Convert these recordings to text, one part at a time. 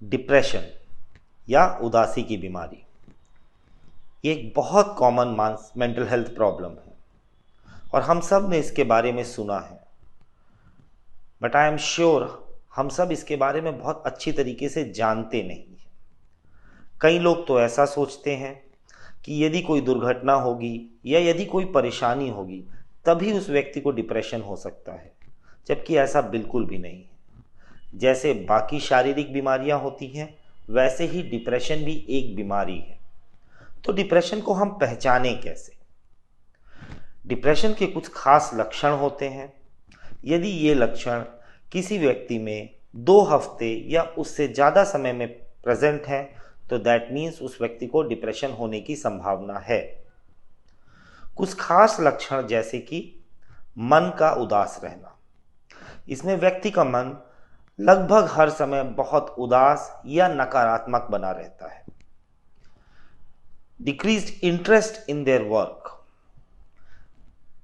Depression या उदासी की बीमारी ये एक बहुत कॉमन मेंटल हेल्थ प्रॉब्लम है और हम सब ने इसके बारे में सुना है। बट आई एम श्योर हम सब इसके बारे में बहुत अच्छी तरीके से जानते नहीं हैं। कई लोग तो ऐसा सोचते हैं कि यदि कोई दुर्घटना होगी या यदि कोई परेशानी होगी तभी उस व्यक्ति को डिप्रेशन हो सकता है, जबकि ऐसा बिल्कुल भी नहीं है। जैसे बाकी शारीरिक बीमारियां होती हैं वैसे ही डिप्रेशन भी एक बीमारी है। तो डिप्रेशन को हम पहचानें कैसे? डिप्रेशन के कुछ खास लक्षण होते हैं। यदि ये लक्षण किसी व्यक्ति में 2 हफ्ते या उससे ज़्यादा समय में प्रेजेंट हैं तो दैट मीन्स उस व्यक्ति को डिप्रेशन होने की संभावना है। कुछ खास लक्षण जैसे कि मन का उदास रहना। इसमें व्यक्ति का मन लगभग हर समय बहुत उदास या नकारात्मक बना रहता है। Decreased interest in their work.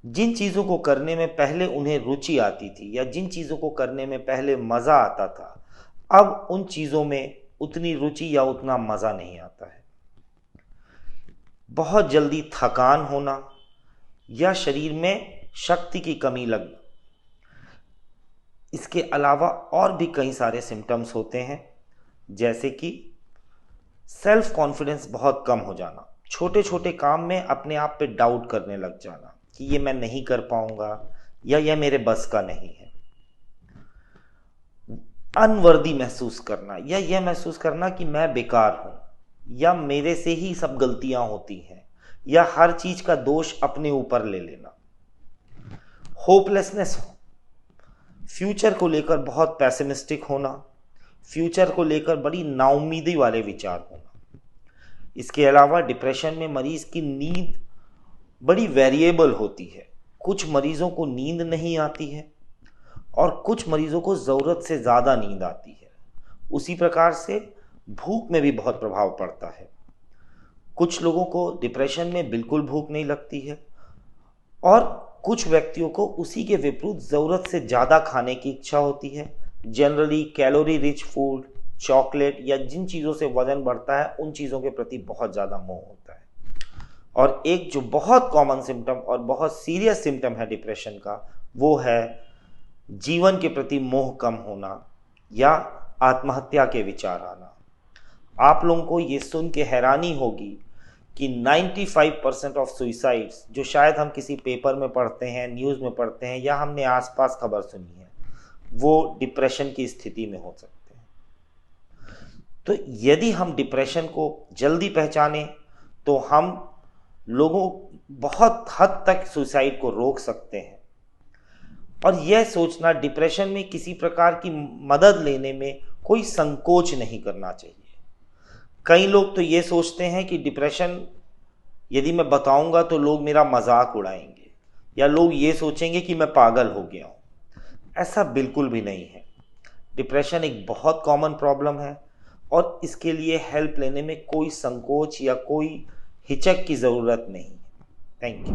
जिन चीज़ों को करने में पहले उन्हें रुचि आती थी या जिन चीज़ों को करने में पहले मज़ा आता था, अब उन चीज़ों में उतनी रुचि या उतना मज़ा नहीं आता है। बहुत जल्दी थकान होना या शरीर में शक्ति की कमी लगना। इसके अलावा और भी कई सारे सिम्टम्स होते हैं, जैसे कि सेल्फ कॉन्फिडेंस बहुत कम हो जाना, छोटे छोटे काम में अपने आप पे डाउट करने लग जाना कि ये मैं नहीं कर पाऊंगा या यह मेरे बस का नहीं है। अनवर्दी महसूस करना या यह महसूस करना कि मैं बेकार हूं या मेरे से ही सब गलतियां होती हैं या हर चीज का दोष अपने ऊपर ले लेना। होपलेसनेस, फ्यूचर को लेकर बहुत पैसिमिस्टिक होना, फ्यूचर को लेकर बड़ी नाउम्मीदी वाले विचार होना। इसके अलावा डिप्रेशन में मरीज की नींद बड़ी वेरिएबल होती है। कुछ मरीजों को नींद नहीं आती है और कुछ मरीजों को ज़रूरत से ज़्यादा नींद आती है। उसी प्रकार से भूख में भी बहुत प्रभाव पड़ता है। कुछ लोगों को डिप्रेशन में बिल्कुल भूख नहीं लगती है और कुछ व्यक्तियों को उसी के विपरीत ज़रूरत से ज़्यादा खाने की इच्छा होती है। Generally calorie rich food, chocolate या जिन चीज़ों से वजन बढ़ता है उन चीज़ों के प्रति बहुत ज़्यादा मोह होता है। और एक जो बहुत कॉमन सिम्टम और बहुत सीरियस सिम्टम है डिप्रेशन का, वो है जीवन के प्रति मोह कम होना या आत्महत्या के विचार आना। आप लोगों को ये सुन के हैरानी होगी कि 95% ऑफ सुइसाइड्स जो शायद हम किसी पेपर में पढ़ते हैं, न्यूज़ में पढ़ते हैं या हमने आसपास खबर सुनी है, वो डिप्रेशन की स्थिति में हो सकते हैं। तो यदि हम डिप्रेशन को जल्दी पहचानें तो हम लोगों बहुत हद तक सुसाइड को रोक सकते हैं। और यह सोचना डिप्रेशन में किसी प्रकार की मदद लेने में कोई संकोच नहीं करना चाहिए। कई लोग तो ये सोचते हैं कि डिप्रेशन यदि मैं बताऊंगा तो लोग मेरा मजाक उड़ाएंगे या लोग ये सोचेंगे कि मैं पागल हो गया हूँ। ऐसा बिल्कुल भी नहीं है। डिप्रेशन एक बहुत कॉमन प्रॉब्लम है और इसके लिए हेल्प लेने में कोई संकोच या कोई हिचक की ज़रूरत नहीं है। Thank you.